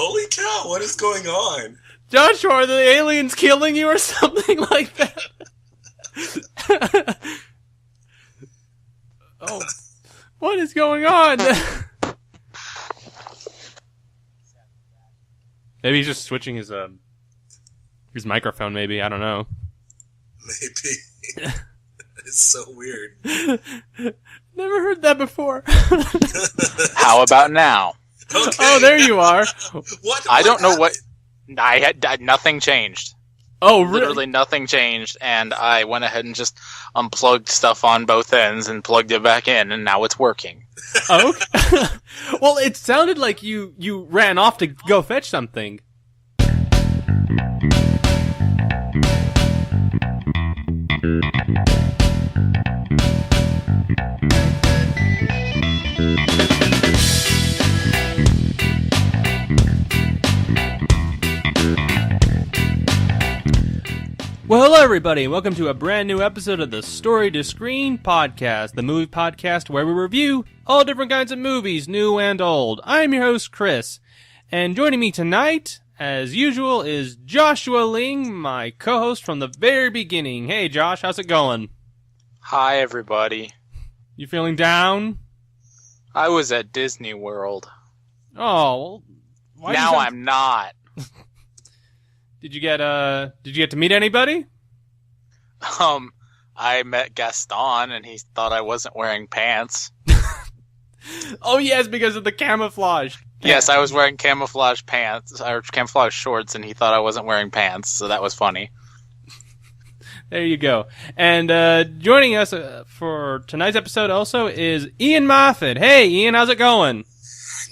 Holy cow, what is going on? Joshua, are the aliens killing you or something like that? Oh, what is going on? Maybe he's just switching his microphone, maybe. I don't know. Maybe. It's so weird. Never heard that before. How about now? Okay. Oh, there you are. I don't know what... nothing changed. Oh, really? Literally nothing changed, and I went ahead and just unplugged stuff on both ends and plugged it back in, and now it's working. Oh, okay. Well, it sounded like you ran off to go fetch something. Well, hello everybody, and welcome to a brand new episode of the Story to Screen podcast, the movie podcast where we review all different kinds of movies, new and old. I'm your host, Chris, and joining me tonight, as usual, is Joshua Ling, my co-host from the very beginning. Hey Josh, how's it going? Hi, everybody. You feeling down? I was at Disney World. Oh, well, Now I'm not. Did you get to meet anybody? I met Gaston, and he thought I wasn't wearing pants. Oh yes, because of the camouflage. Yes, I was wearing camouflage pants, or camouflage shorts, and he thought I wasn't wearing pants, so that was funny. There you go. And joining us for tonight's episode also is Ian Moffat. Hey, Ian, how's it going?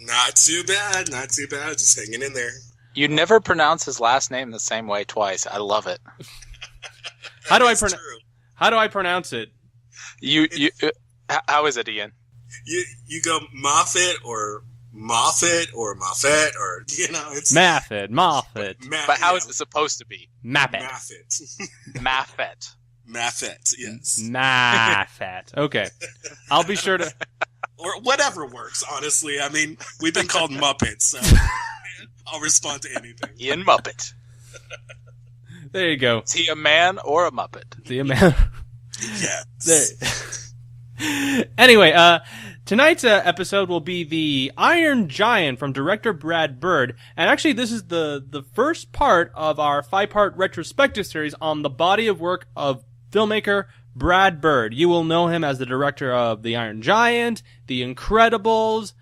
Not too bad, just hanging in there. You never pronounce his last name the same way twice. I love it. How do I pronounce it? How is it, Ian? You go Moffat or Moffat or Moffat or it's Moffat. But how is it supposed to be? Moffat. Moffat, yes. Moffat. Okay. I'll be sure to... Or whatever works, honestly. I mean, we've been called Muppets, so I'll respond to anything. Ian Muppet. There you go. Is he a man or a Muppet? Is he a man? Yes. Anyway, tonight's episode will be The Iron Giant from director Brad Bird. And actually, this is the first part of our 5-part retrospective series on the body of work of filmmaker Brad Bird. You will know him as the director of The Iron Giant, The Incredibles,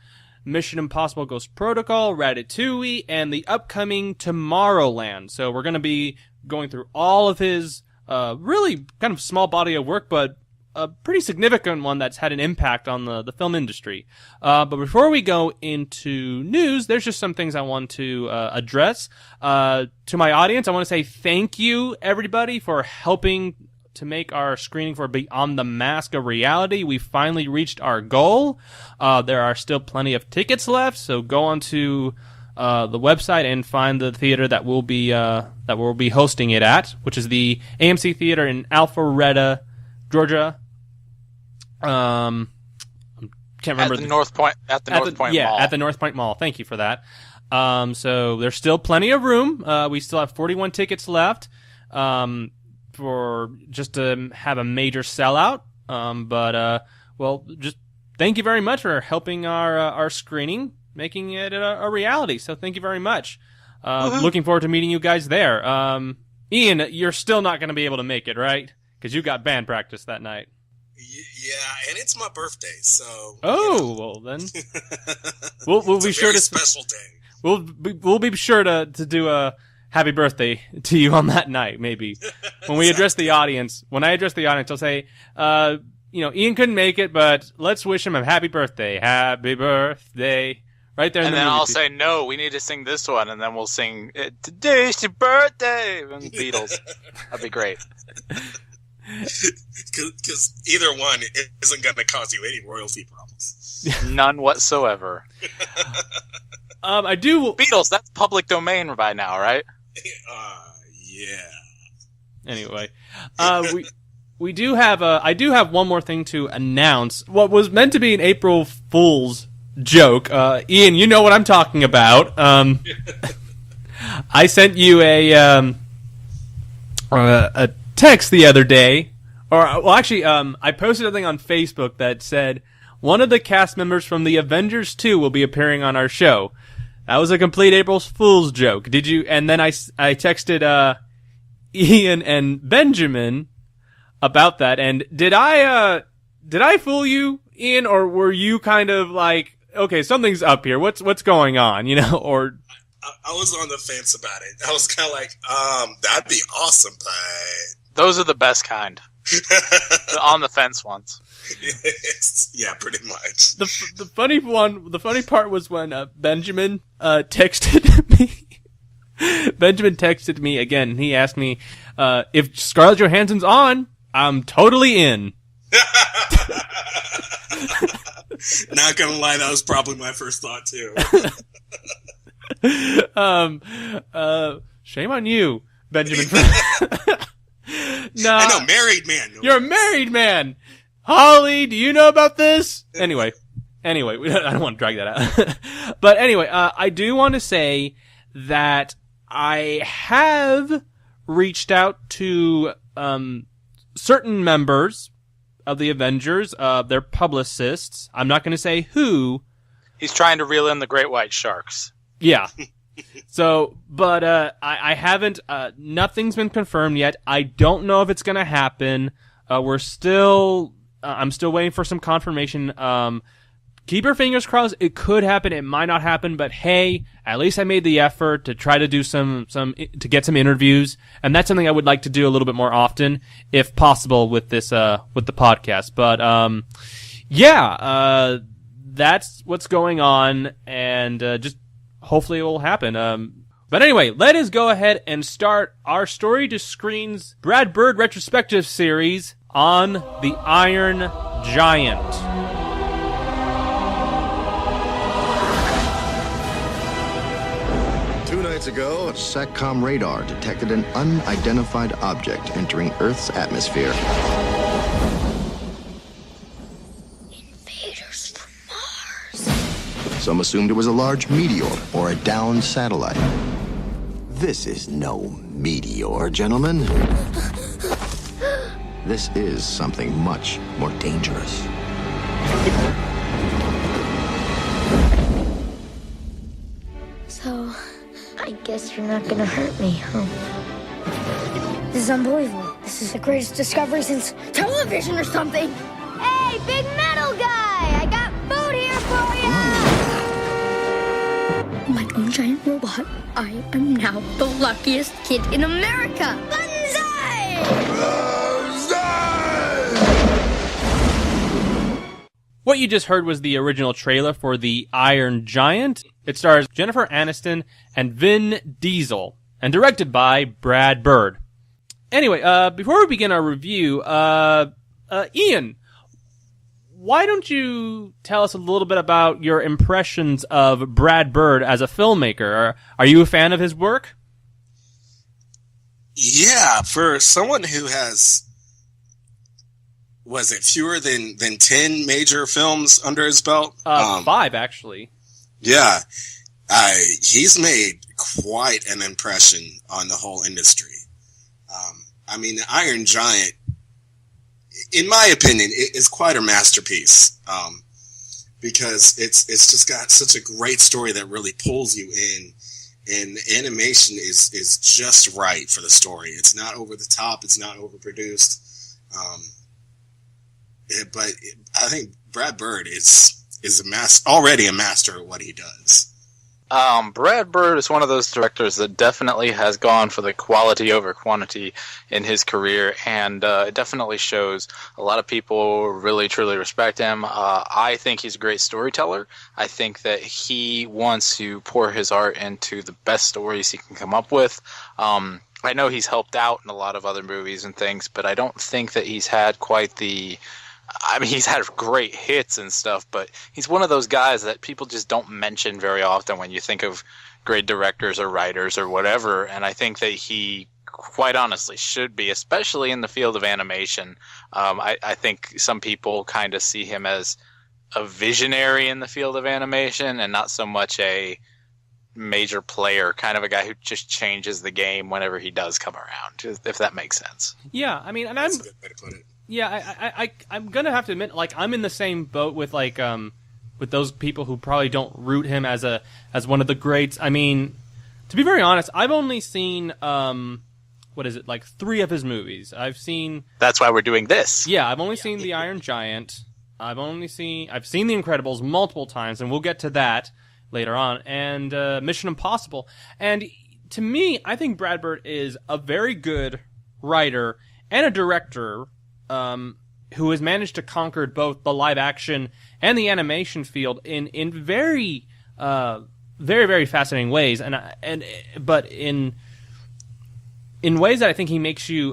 Mission Impossible Ghost Protocol, Ratatouille, and the upcoming Tomorrowland. So we're going to be going through all of his really kind of small body of work, but a pretty significant one that's had an impact on the film industry. But before we go into news, there's just some things I want to address. To my audience, I want to say thank you, everybody, for helping to make our screening for Beyond the Mask a reality. We finally reached our goal. There are still plenty of tickets left, so go on to the website and find the theater that we'll be hosting it at, which is the AMC Theater in Alpharetta, Georgia. Can't remember at the North Point Mall. Yeah, at the North Point Mall. Thank you for that. So there's still plenty of room. We still have 41 tickets left. For just to have a major sellout. Well, just thank you very much for helping our screening, making it a reality. So thank you very much. Looking forward to meeting you guys there. Ian, you're still not going to be able to make it, right? Because you got band practice that night. Yeah, and it's my birthday, so... Oh, well then. We'll be sure to... It's a very special day. We'll be sure to do a happy birthday to you on that night, maybe. When we address the audience, I'll say, Ian couldn't make it, but let's wish him a happy birthday. Happy birthday. Right there in the movie. And then I'll say, no, we need to sing this one, and then we'll sing, today's your birthday, from the Beatles. That'd be great. Because either one isn't going to cause you any royalty problems. None whatsoever. I do... Beatles, that's public domain by now, right? Yeah. Anyway, we do have I do have one more thing to announce. What was meant to be an April Fool's joke. Ian, you know what I'm talking about. I sent you a text the other day, I posted something on Facebook that said one of the cast members from the Avengers 2 will be appearing on our show. That was a complete April Fool's joke. Did you? And then I texted Ian and Benjamin about that. And did I fool you, Ian, or were you kind of like, okay, something's up here. What's going on? You know, or I was on the fence about it. I was kind of like, that'd be awesome, but those are the best kind. The on the fence ones. Yeah, pretty much. The funny part was when Benjamin texted me. Benjamin texted me again, and he asked me if Scarlett Johansson's on. I'm totally in. Not gonna lie, that was probably my first thought too. Shame on you, Benjamin. I know, married man. You're a married man. Holly, do you know about this? Anyway, I don't want to drag that out. But anyway, I do want to say that I have reached out to certain members of the Avengers, their publicists. I'm not going to say who. He's trying to reel in the great white sharks. Yeah. So, but I haven't. Nothing's been confirmed yet. I don't know if it's going to happen. I'm still waiting for some confirmation. Keep your fingers crossed. It could happen. It might not happen. But hey, at least I made the effort to try to do to get some interviews, and that's something I would like to do a little bit more often, if possible, with this with the podcast. But that's what's going on, and just hopefully it will happen. But anyway, let us go ahead and start our Story to Screen's Brad Bird retrospective series on the Iron Giant. 2 nights ago, SATCOM radar detected an unidentified object entering Earth's atmosphere. Invaders from Mars. Some assumed it was a large meteor or a downed satellite. This is no meteor, gentlemen. This is something much more dangerous. So, I guess you're not gonna hurt me, huh? This is unbelievable. This is the greatest discovery since television or something. Hey, big metal guy! I got food here for you! My own giant robot. I am now the luckiest kid in America. Banzai! What you just heard was the original trailer for The Iron Giant. It stars Jennifer Aniston and Vin Diesel, and directed by Brad Bird. Anyway, before we begin our review, Ian, why don't you tell us a little bit about your impressions of Brad Bird as a filmmaker? Are you a fan of his work? Yeah, for someone who has, was it fewer than 10 major films under his belt? 5, actually. Yeah. He's made quite an impression on the whole industry. I mean, The Iron Giant, in my opinion, is quite a masterpiece. Because it's just got such a great story that really pulls you in. And the animation is just right for the story. It's not over the top. It's not overproduced. But I think Brad Bird is already a master at what he does. Brad Bird is one of those directors that definitely has gone for the quality over quantity in his career, and it definitely shows. A lot of people really, truly respect him. I think he's a great storyteller. I think that he wants to pour his art into the best stories he can come up with. I know he's helped out in a lot of other movies and things, but I don't think that he's had quite the... I mean, he's had great hits and stuff, but he's one of those guys that people just don't mention very often when you think of great directors or writers or whatever. And I think that he, quite honestly, should be, especially in the field of animation. I think some people kind of see him as a visionary in the field of animation and not so much a major player, kind of a guy who just changes the game whenever he does come around, if that makes sense. Yeah, I mean, and That's a good way to put it. Yeah, I'm gonna have to admit, like, I'm in the same boat with with those people who probably don't root him as one of the greats. I mean, to be very honest, I've only seen what is it, like 3 of his movies. I've seen. That's why we're doing this. Yeah, I've only seen The Iron Giant. I've seen The Incredibles multiple times, and we'll get to that later on, and Mission Impossible. And to me, I think Brad Bird is a very good writer and a director who has managed to conquer both the live action and the animation field in very, very, very fascinating ways, but in ways that I think he makes you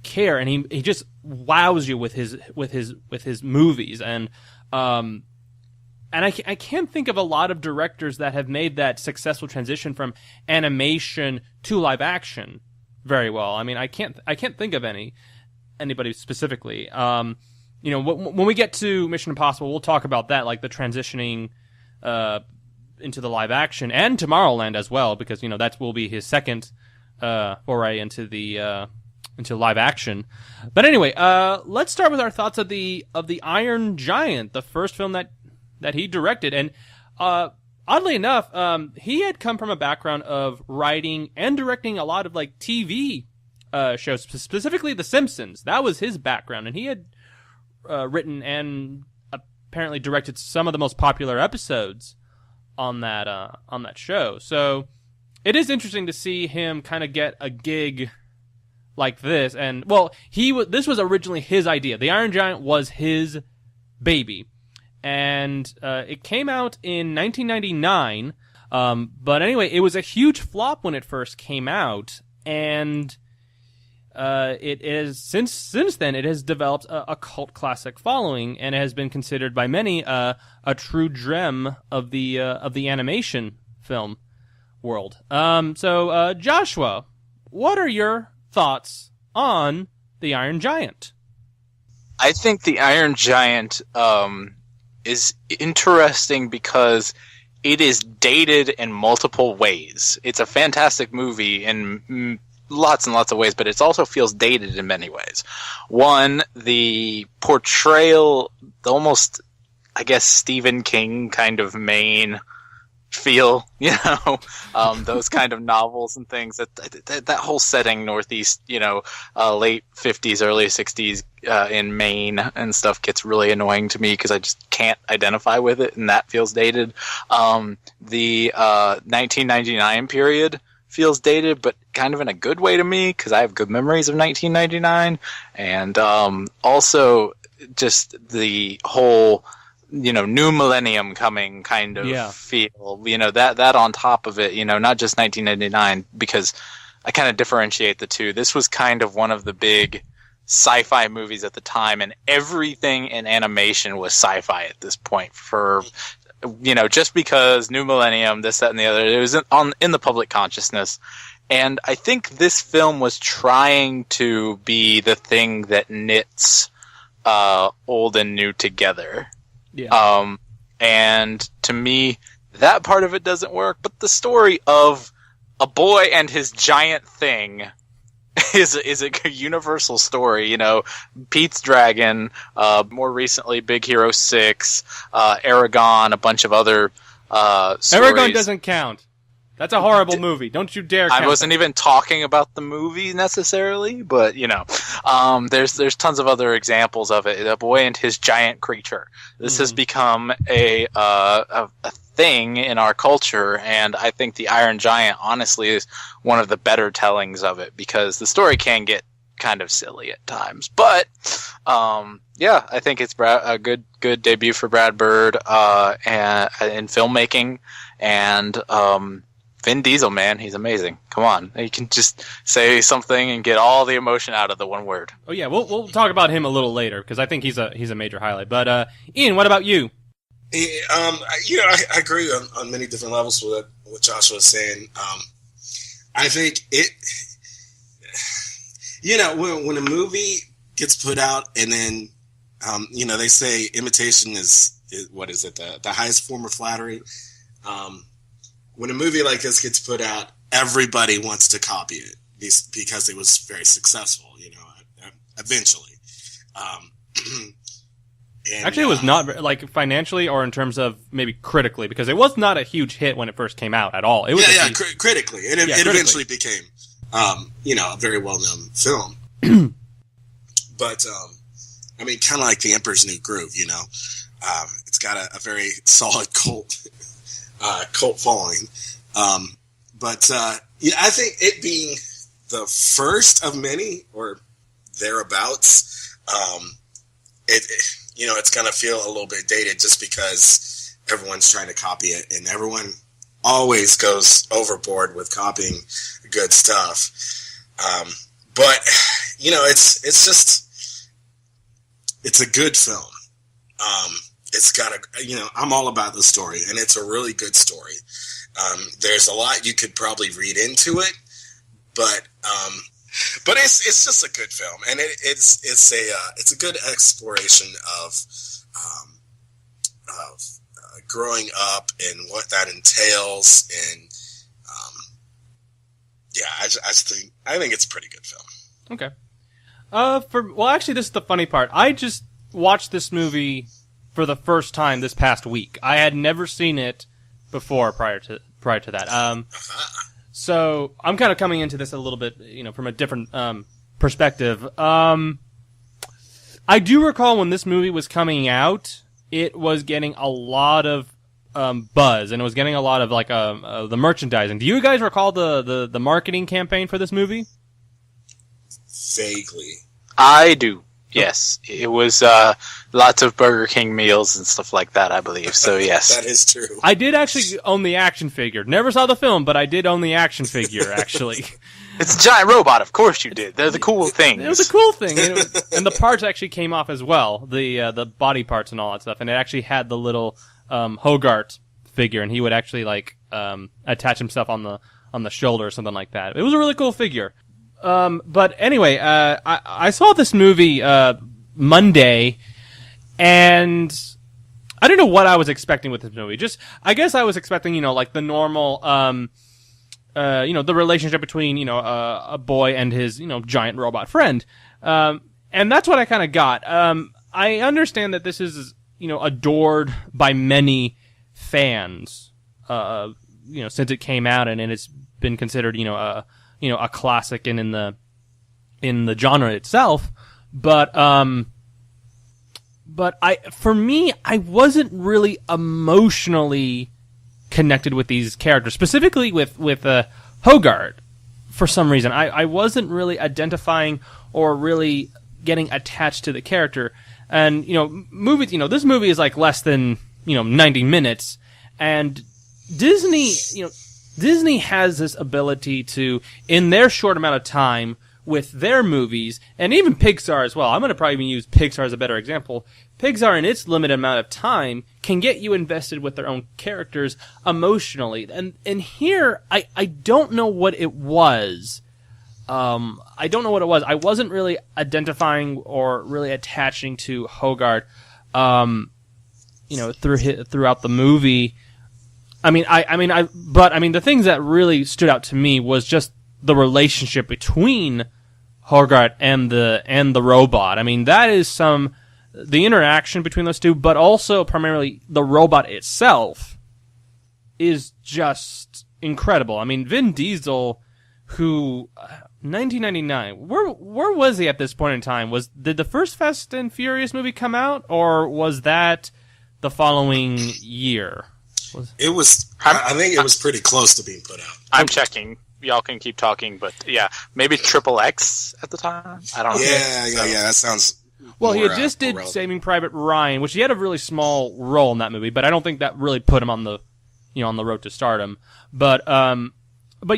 care, and he just wows you with his movies, and I can't think of a lot of directors that have made that successful transition from animation to live action very well. I mean, I can't think of anybody specifically. When we get to Mission Impossible, we'll talk about that, like the transitioning into the live action, and Tomorrowland as well, because that will be his second foray into live action. But anyway, let's start with our thoughts of the Iron Giant, the first film that he directed. And oddly enough, he had come from a background of writing and directing a lot of like TV shows, specifically The Simpsons. That was his background, and he had written and apparently directed some of the most popular episodes on that show. So it is interesting to see him kind of get a gig like this. And well, this was originally his idea. The Iron Giant was his baby. And it came out in 1999, but anyway, it was a huge flop when it first came out, and it is since then it has developed a cult classic following, and it has been considered by many a true gem of the animation film world. So Joshua, what are your thoughts on the Iron Giant? I think the Iron Giant is interesting because it is dated in multiple ways. It's a fantastic movie in lots and lots of ways, but it also feels dated in many ways. One, the portrayal, the almost, I guess, Stephen King kind of Maine feel, those kind of novels and things, that whole setting, Northeast, late 50s, early 60s in Maine and stuff gets really annoying to me because I just can't identify with it, and that feels dated. The 1999 period feels dated, but kind of in a good way to me because I have good memories of 1999, and also just the whole new millennium coming kind of feel, that on top of it, not just 1999, because I kind of differentiate the two. This was kind of one of the big sci-fi movies at the time, and everything in animation was sci-fi at this point for, just because new millennium, this, that, and the other, it was in the public consciousness. And I think this film was trying to be the thing that knits old and new together. Yeah. And to me, that part of it doesn't work, but the story of a boy and his giant thing is a universal story. Pete's Dragon, more recently Big Hero 6, Aragon, a bunch of other stories. Aragon doesn't count. That's a horrible movie. Don't you dare count I wasn't even talking about the movie necessarily, but there's tons of other examples of it. A boy and his giant creature. This has become a thing in our culture, and I think the Iron Giant honestly is one of the better tellings of it, because the story can get kind of silly at times. But I think it's a good debut for Brad Bird in filmmaking, and Vin Diesel, man, he's amazing. Come on, he can just say something and get all the emotion out of the one word. Oh yeah, we'll talk about him a little later because I think he's a major highlight. But Ian, what about you? I agree on many different levels with what Joshua was saying. I think it, when a movie gets put out and then They say imitation is what is it? The highest form of flattery. When a movie like this gets put out, everybody wants to copy it because it was very successful, eventually. Actually, it was not like financially or in terms of maybe critically, because it was not a huge hit when it first came out at all. It was critically. It eventually became, a very well-known film. But, kind of like The Emperor's New Groove, it's got a very solid cult following. I think it being the first of many or thereabouts, it's going to feel a little bit dated just because everyone's trying to copy it, and everyone always goes overboard with copying good stuff. It's a good film. It's got I'm all about the story, and it's a really good story. There's a lot you could probably read into it, but it's just a good film, and it's a good exploration of growing up and what that entails, and I think it's a pretty good film. Okay. Actually, this is the funny part. I just watched this movie for the first time this past week. I had never seen it before prior to that. So I'm kind of coming into this a little bit, from a different perspective. I do recall when this movie was coming out, it was getting a lot of buzz, and it was getting a lot of the merchandising. Do you guys recall the marketing campaign for this movie? Vaguely. I do. Yes, it was lots of Burger King meals and stuff like that, I believe. So yes, that is true. I did actually own the action figure. Never saw the film, but I did own the action figure. Actually, it's a giant robot. Of course, you did. They're the cool things. It was a cool thing, and the parts actually came off as well. The body parts and all that stuff, and it actually had the little Hogarth figure, and he would actually attach himself on the shoulder or something like that. It was a really cool figure. But anyway, I saw this movie, Monday, and I don't know what I was expecting with this movie. I guess I was expecting, the normal, the relationship between, a boy and his, giant robot friend. And that's what I kind of got. I understand that this is, adored by many fans, since it came out, and it's been considered, a classic and in the genre itself, but for me, I wasn't really emotionally connected with these characters, specifically with Hogarth. For some reason, I wasn't really identifying or really getting attached to the character. And movies, this movie is less than 90 minutes, and Disney has this ability to, in their short amount of time with their movies, and even Pixar as well. I'm going to probably use Pixar as a better example. Pixar, in its limited amount of time, can get you invested with their own characters emotionally. And here, I don't know what it was. I don't know what it was. I wasn't really identifying or really attaching to Hogarth, throughout the movie. The things that really stood out to me was just the relationship between Hogarth and the robot. That is the interaction between those two, but also primarily the robot itself is just incredible. Vin Diesel, who 1999, where was he at this point in time? Did the first Fast and Furious movie come out, or was that the following year? It was. I think it was pretty close to being put out. I'm checking. Y'all can keep talking, but yeah, maybe XXX at the time. I don't know. Yeah. That sounds. Well, he had just did relevant. Saving Private Ryan, which he had a really small role in that movie, but I don't think that really put him on the road to stardom. But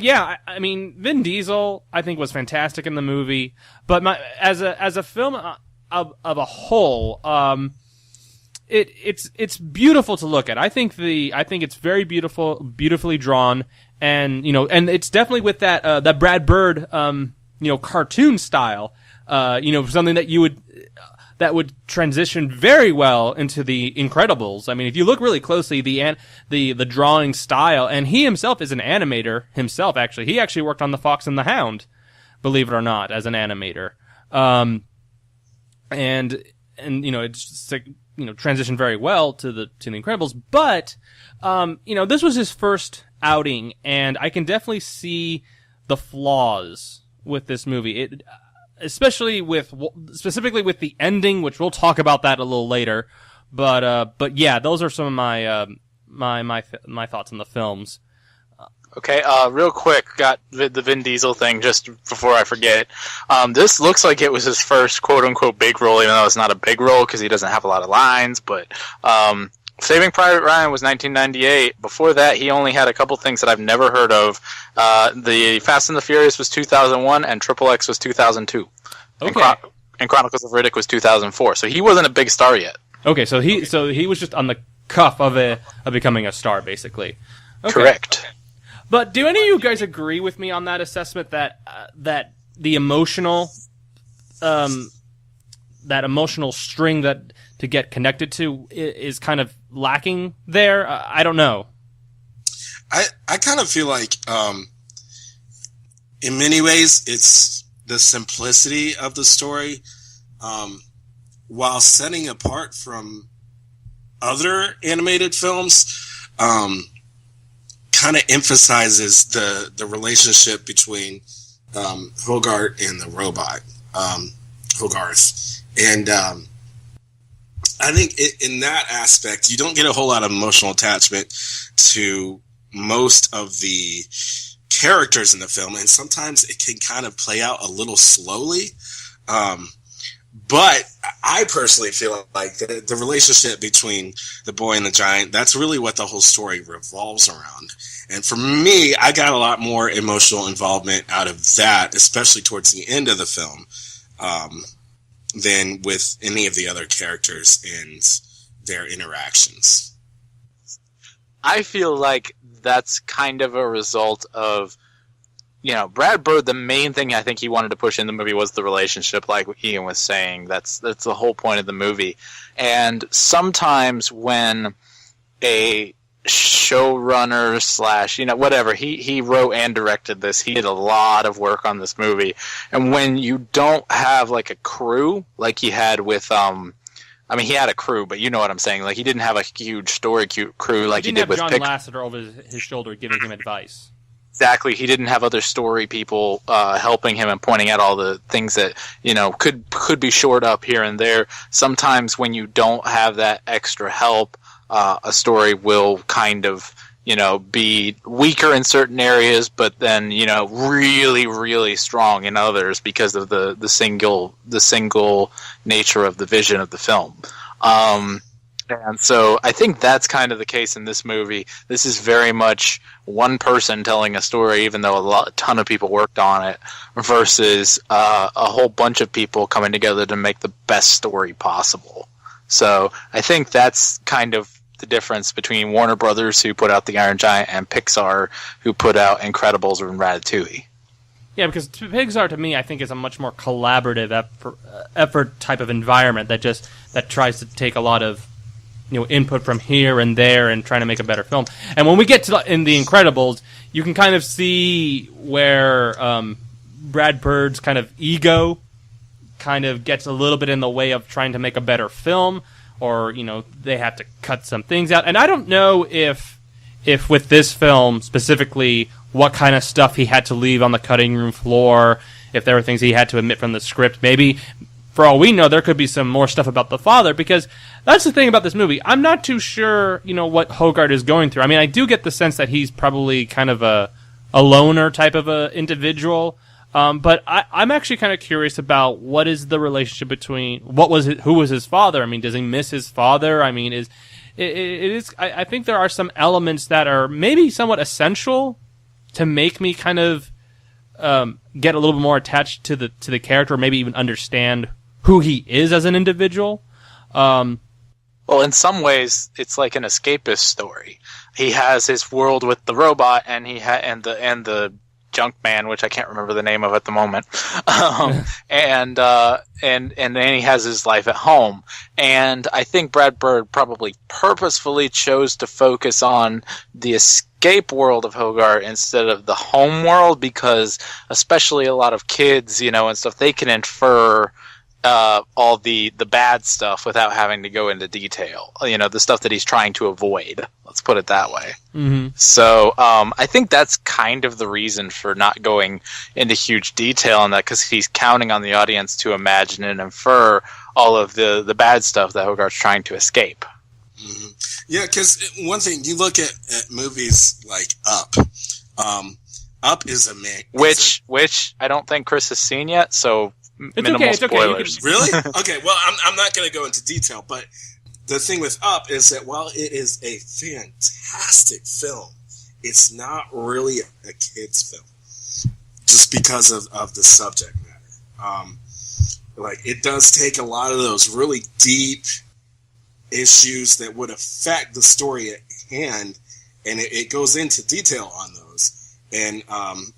yeah, Vin Diesel, I think, was fantastic in the movie. But as a film of a whole, It's beautiful to look at. I think it's very beautifully drawn, and it's definitely with that Brad Bird cartoon style. Something that you would that would transition very well into the Incredibles. I mean, if you look really closely, the drawing style, and he himself is an animator himself. Actually, he actually worked on The Fox and the Hound, believe it or not, as an animator. And it's just like, transitioned very well to the Incredibles. But this was his first outing, and I can definitely see the flaws with this movie. Specifically with the ending, which we'll talk about that a little later. But yeah, those are some of my my thoughts on the films. Okay, real quick, got the Vin Diesel thing just before I forget. This looks like it was his first quote-unquote big role, even though it's not a big role because he doesn't have a lot of lines, but Saving Private Ryan was 1998. Before that, he only had a couple things that I've never heard of. The Fast and the Furious was 2001, and Triple X was 2002. Okay. And Chronicles of Riddick was 2004, so he wasn't a big star yet. Okay, so he was just on the cuff of becoming a star, basically. Okay. Correct. But do any of you guys agree with me on that assessment that the emotional string that to get connected to is kind of lacking there? I don't know. I kind of feel like in many ways it's the simplicity of the story, while setting apart from other animated films. Kind of emphasizes the relationship between Hogarth and the robot, Hogarth. And I think in that aspect, you don't get a whole lot of emotional attachment to most of the characters in the film, and sometimes it can kind of play out a little slowly. But I personally feel like the relationship between the boy and the giant, that's really what the whole story revolves around. And for me, I got a lot more emotional involvement out of that, especially towards the end of the film, than with any of the other characters and their interactions. I feel like that's kind of a result of, Brad Bird, the main thing I think he wanted to push in the movie was the relationship, like Ian was saying. That's the whole point of the movie. And sometimes when a showrunner / whatever, he wrote and directed this, he did a lot of work on this movie. And when you don't have like a crew like he had with he had a crew, but you know what I'm saying. Like, he didn't have a huge story crew like he did with John Lasseter over his shoulder giving him advice. Exactly. He didn't have other story people helping him and pointing out all the things that, could be shored up here and there. Sometimes when you don't have that extra help, a story will kind of, be weaker in certain areas, but then, really, really strong in others because of the single nature of the vision of the film. And so I think that's kind of the case in this movie. This is very much one person telling a story, even though a ton of people worked on it, versus a whole bunch of people coming together to make the best story possible. So I think that's kind of the difference between Warner Brothers, who put out The Iron Giant, and Pixar, who put out Incredibles and Ratatouille. Yeah, because Pixar, to me, I think is a much more collaborative effort type of environment that tries to take a lot of input from here and there and trying to make a better film. And when we get to in The Incredibles, you can kind of see where Brad Bird's kind of ego kind of gets a little bit in the way of trying to make a better film, or they have to cut some things out. And I don't know if with this film specifically, what kind of stuff he had to leave on the cutting room floor, if there were things he had to omit from the script. Maybe, for all we know, there could be some more stuff about the father, because that's the thing about this movie. I'm not too sure, what Hogarth is going through. I mean, I do get the sense that he's probably kind of a loner type of a individual, but I'm actually kind of curious about what is the relationship between who was his father. I mean, does he miss his father? I mean, it is. I think there are some elements that are maybe somewhat essential to make me kind of get a little bit more attached to the character, or maybe even understand who he is as an individual. Well, in some ways, it's like an escapist story. He has his world with the robot, and and the Junkman, which I can't remember the name of at the moment, and then he has his life at home. And I think Brad Bird probably purposefully chose to focus on the escape world of Hogarth instead of the home world, because especially a lot of kids, and stuff, they can infer all the bad stuff without having to go into detail. The stuff that he's trying to avoid. Let's put it that way. Mm-hmm. So I think that's kind of the reason for not going into huge detail on that, because he's counting on the audience to imagine and infer all of the bad stuff that Hogarth's trying to escape. Mm-hmm. Yeah, because one thing, you look at movies like Up. Up is a man. Which I don't think Chris has seen yet, so minimal spoilers. Okay. Really? Okay, well, I'm not going to go into detail, but the thing with Up is that while it is a fantastic film, it's not really a kid's film, just because of the subject matter. It does take a lot of those really deep issues that would affect the story at hand, and it goes into detail on those. And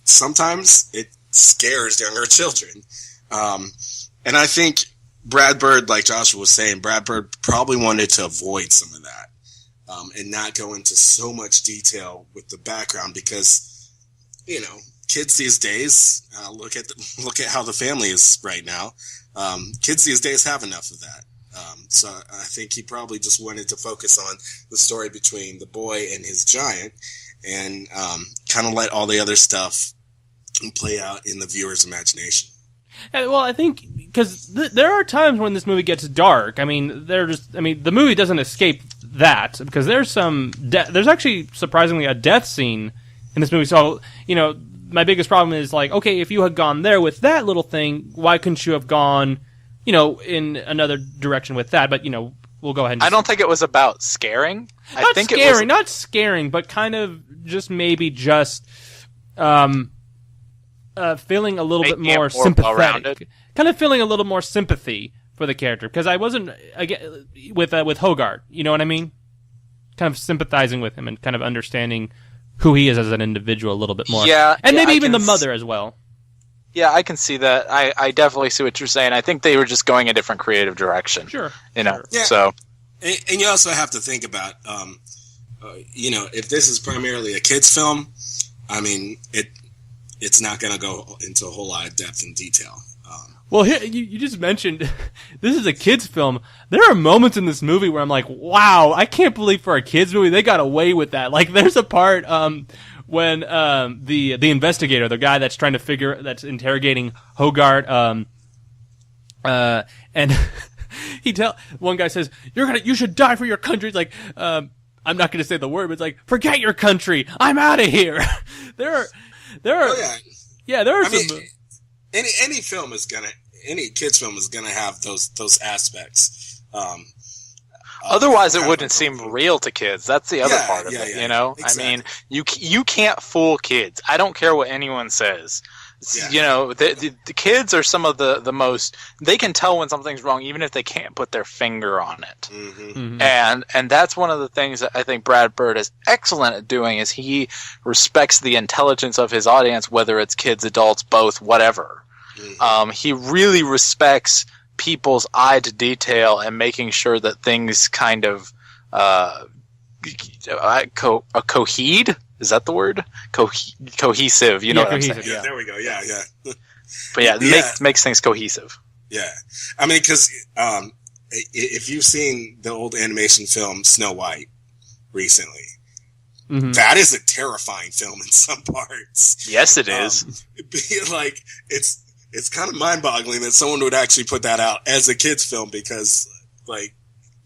sometimes it scares younger children. And I think Brad Bird, like Joshua was saying, Brad Bird probably wanted to avoid some of that and not go into so much detail with the background, because, kids these days, look at how the family is right now. Kids these days have enough of that. So I think he probably just wanted to focus on the story between the boy and his giant, and kind of let all the other stuff play out in the viewer's imagination. Well, I think because there are times when this movie gets dark. I mean, the movie doesn't escape that, because there's there's actually surprisingly a death scene in this movie. So, my biggest problem is okay, if you had gone there with that little thing, why couldn't you have gone, in another direction with that? But we'll go ahead. And I don't think it was about scaring. Not scaring, but kind of just maybe just. Feeling a little bit more sympathetic, kind of feeling a little more sympathy for the character, because I wasn't with Hogarth. You know what I mean? Kind of sympathizing with him and kind of understanding who he is as an individual a little bit more. Yeah, and maybe even the mother as well. Yeah, I can see that. I definitely see what you're saying. I think they were just going a different creative direction. Sure. Yeah. So. And you also have to think about, if this is primarily a kid's film, I mean, it's not going to go into a whole lot of depth and detail. Well, here, you just mentioned this is a kid's film. There are moments in this movie where I'm like, wow, I can't believe for a kid's movie they got away with that. There's a part when the investigator, the guy that's that's interrogating Hogarth, and one guy says, you should die for your country. It's I'm not going to say the word, but it's forget your country. I'm out of here. There are, there are some. Any film is any kids film is gonna have those aspects. Otherwise, it wouldn't seem real to kids. That's the other part of it. Exactly. I mean, you can't fool kids. I don't care what anyone says. Yeah. The kids are some of the most. They can tell when something's wrong, even if they can't put their finger on it. Mm-hmm. Mm-hmm. And that's one of the things that I think Brad Bird is excellent at doing, is he respects the intelligence of his audience, whether it's kids, adults, both, whatever. Mm-hmm. He really respects people's eye to detail and making sure that things kind of cohede. Is that the word? Cohesive. You know what I'm saying? Yeah, there we go. Yeah. But yeah, makes things cohesive. Yeah. I mean, because if you've seen the old animation film Snow White recently, mm-hmm. that is a terrifying film in some parts. Yes, it is. It's kind of mind-boggling that someone would actually put that out as a kid's film, because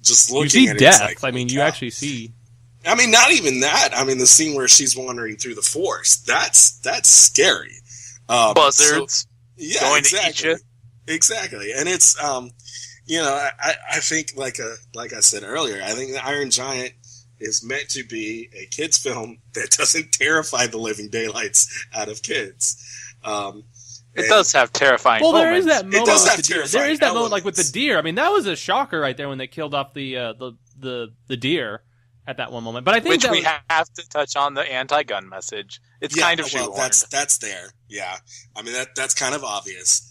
just looking at it, death. You actually see. I mean, not even that. I mean, the scene where she's wandering through the forest, that's scary. Buzzards. Going to eat you. Exactly. And it's, I think, like I said earlier, I think The Iron Giant is meant to be a kid's film that doesn't terrify the living daylights out of kids. It does have terrifying moments. There is that moment. It does have terrifying There is that moment elements. With the deer. I mean, that was a shocker right there when they killed off the deer. at that one moment. But I think which we have to touch on the anti-gun message. It's kind of shoehorned. That's there. Yeah, I mean that's kind of obvious.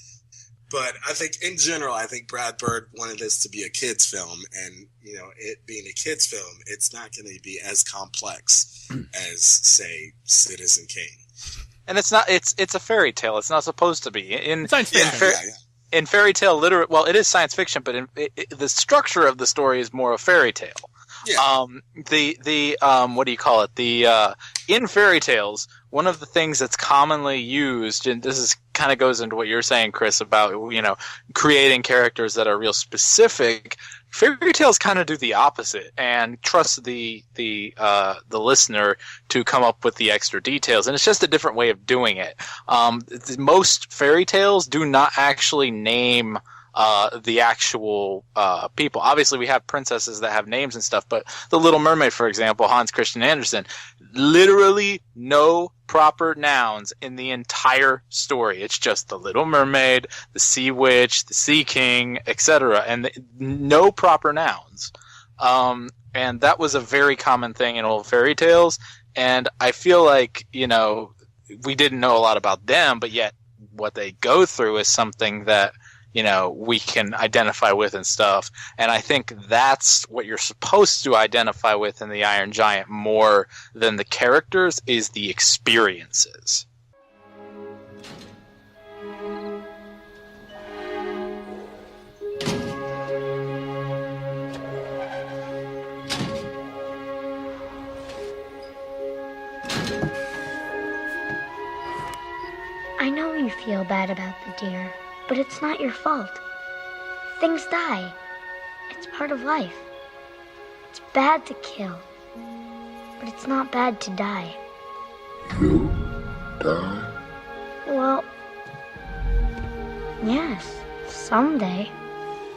But I think in general, I think Brad Bird wanted this to be a kids film, and it being a kids film, it's not going to be as complex as, say, Citizen Kane. And it's not. It's a fairy tale. It's not supposed to be in science fiction. In fairy tale literate. Well, it is science fiction, but the structure of the story is more a fairy tale. Yeah. What do you call it? In fairy tales, one of the things that's commonly used, and this is kind of goes into what you're saying, Chris, about creating characters that are real specific. Fairy tales kind of do the opposite and trust the listener to come up with the extra details, and it's just a different way of doing it. Most fairy tales do not actually name the actual people. Obviously, we have princesses that have names and stuff, but The Little Mermaid, for example, Hans Christian Andersen, literally no proper nouns in the entire story. It's just the Little Mermaid, the Sea Witch, the Sea King, etc., and no proper nouns. And that was a very common thing in old fairy tales, and I feel like, we didn't know a lot about them, but yet what they go through is something that we can identify with and stuff. And I think that's what you're supposed to identify with in the Iron Giant more than the characters, is the experiences. I know you feel bad about the deer, but it's not your fault. Things die. It's part of life. It's bad to kill, but it's not bad to die. You die? Well, yes, someday.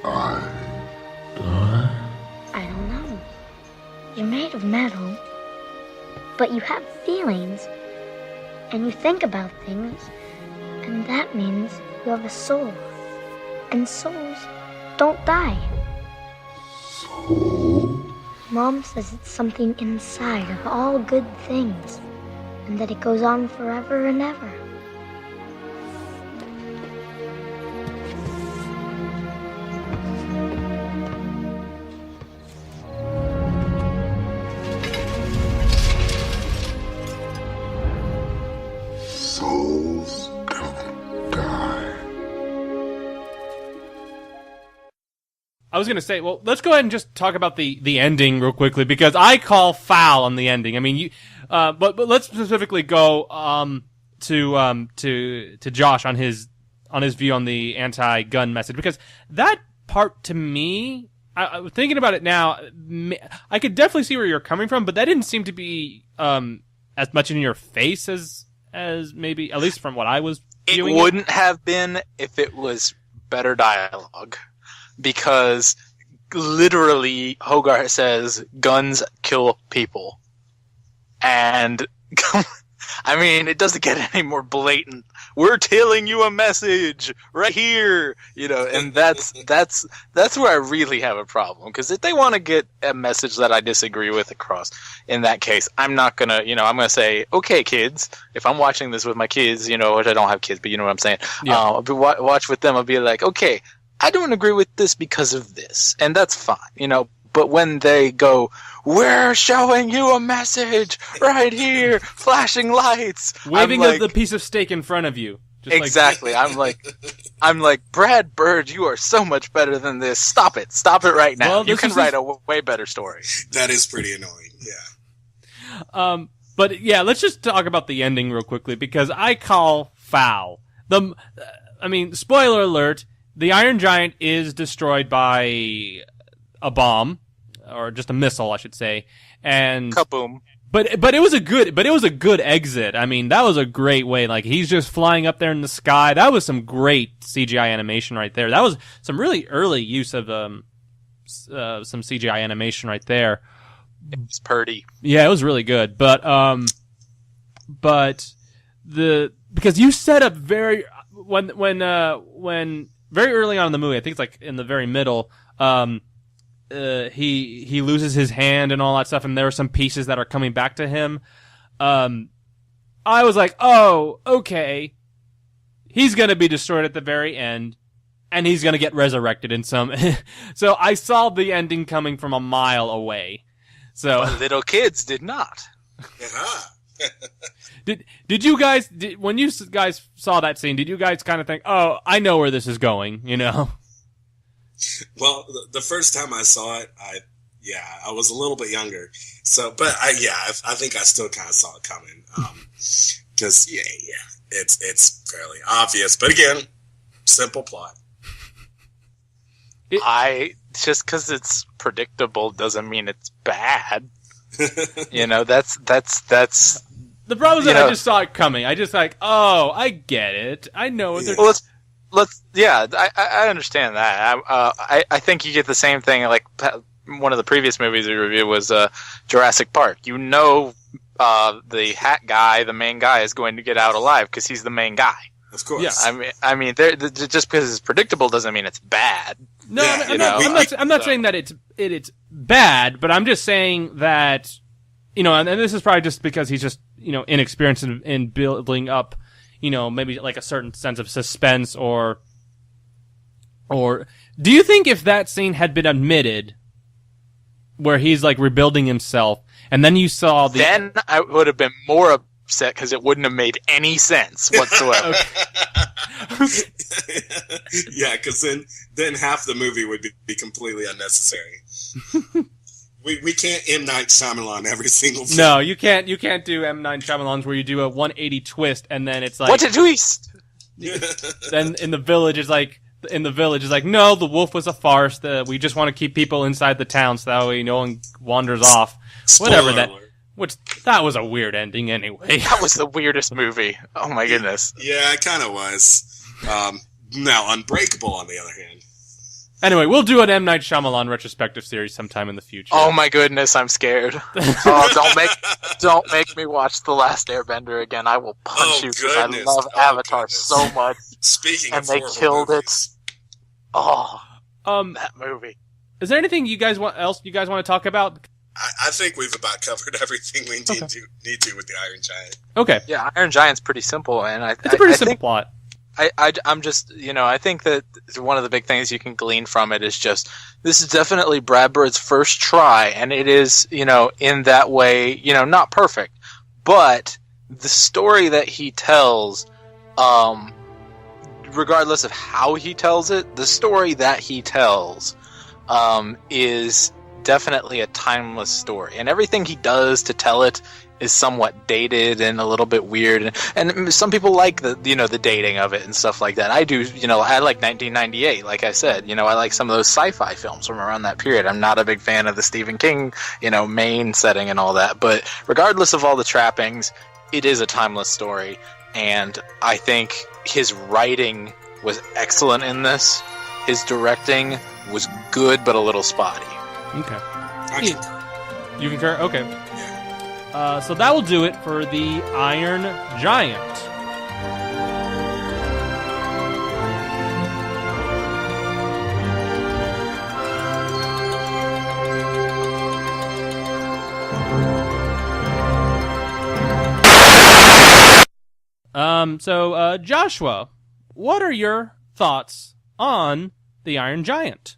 I die? I don't know. You're made of metal, but you have feelings, and you think about things, and that means you have a soul, and souls don't die. Soul? Mom says it's something inside of all good things, and that it goes on forever and ever. Souls don't die. I was going to say, well, let's go ahead and just talk about the ending real quickly, because I call foul on the ending. I mean, but let's specifically go to Josh on his view on the anti-gun message, because that part, to me, thinking about it now, I could definitely see where you're coming from, but that didn't seem to be as much in your face as maybe, at least from what I was viewing. It wouldn't have been if it was better dialogue. Because literally Hogarth says guns kill people. And I mean, it doesn't get any more blatant. We're telling you a message right here, and that's where I really have a problem. Because if they want to get a message that I disagree with across, in that case, I'm not gonna, I'm gonna say, okay, kids, if I'm watching this with my kids, which I don't have kids, but you know what I'm saying, yeah. I'll be watch with them. I'll be like, okay, I don't agree with this because of this, and that's fine, But when they go, we're showing you a message right here, flashing lights, waving the piece of steak in front of you. Just exactly. I'm like, Brad Bird, you are so much better than this. Stop it right now. Well, you can write a way better story. That is pretty annoying. Yeah. But yeah, let's just talk about the ending real quickly, because I call foul. Spoiler alert. The Iron Giant is destroyed by a bomb, or just a missile, I should say, and kaboom. But it was a good exit. I mean, that was a great way. Like, he's just flying up there in the sky. That was some great CGI animation right there. That was some really early use of some CGI animation right there. It's pretty. Yeah, it was really good. But because you set up when very early on in the movie, I think it's like in the very middle, he loses his hand and all that stuff, and there are some pieces that are coming back to him. I was like, oh, okay, he's gonna be destroyed at the very end, and he's gonna get resurrected in some. So I saw the ending coming from a mile away. So But little kids did not. Uh-huh. did you guys when you guys saw that scene? Did you guys kind of think, oh, I know where this is going? You know. Well, the first time I saw it, I was a little bit younger. So, but I think I still kind of saw it coming. Because it's fairly obvious. But again, simple plot. Just because it's predictable doesn't mean it's bad. You know, that's The problem is that I just saw it coming. I just like, oh, I get it. I know what they're. Well, I understand that. I think you get the same thing. Like one of the previous movies we reviewed was Jurassic Park. You know, the hat guy, the main guy, is going to get out alive because he's the main guy. Of course. Yeah. I mean, just because it's predictable doesn't mean it's bad. No, Yeah, I'm not saying that it's bad, but I'm just saying that, you know, and this is probably just because he's just, you know, inexperienced in building up, you know, maybe like a certain sense of suspense or do you think if that scene had been omitted, where he's like rebuilding himself, and then you saw then I would have been more upset because it wouldn't have made any sense whatsoever. Yeah, because then half the movie would be completely unnecessary. We can't M. Night Shyamalan every single film. No, you can't do M. Night Shyamalan's where you do a 180 twist and then it's like What a twist! Then in the village is like no, the wolf was a farce. We just want to keep people inside the town so that way no one wanders off. Whatever that. Alert. Which that was a weird ending anyway. That was the weirdest movie. Oh my goodness. Yeah, it kind of was. Now, Unbreakable, on the other hand. Anyway, we'll do an M. Night Shyamalan retrospective series sometime in the future. Oh my goodness, I'm scared. Don't make me watch The Last Airbender again. I will punch you because I love Avatar so much. Speaking and of they killed movies. it. Oh, that movie. Is there anything you guys want to talk about? I think we've about covered everything we need to with the Iron Giant. Okay. Yeah, Iron Giant's pretty simple, and It's a pretty simple plot. I'm just, you know, I think that one of the big things you can glean from it is just, this is definitely Brad Bird's first try, and it is, you know, in that way, you know, not perfect, but the story that he tells, regardless of how he tells it, the story that he tells, is definitely a timeless story, and everything he does to tell it is somewhat dated and a little bit weird, and some people like the dating of it and stuff like that. I do, you know, I like 1998, like I said, you know, I like some of those sci-fi films from around that period. I'm not a big fan of the Stephen King, you know, Maine setting and all that, but regardless of all the trappings, it is a timeless story, and I think his writing was excellent in this. His directing was good but a little spotty. Okay. I concur. You concur? Okay. Yeah. So that will do it for the Iron Giant. So Joshua, what are your thoughts on the Iron Giant?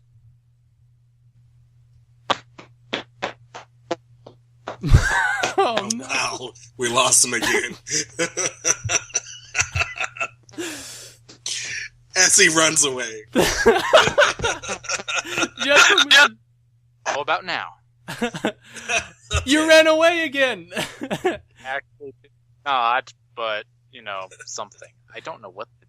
Oh no! Wow, we lost him again. As he runs away. How about now? You ran away again. Actually, not, but, you know, something. I don't know what the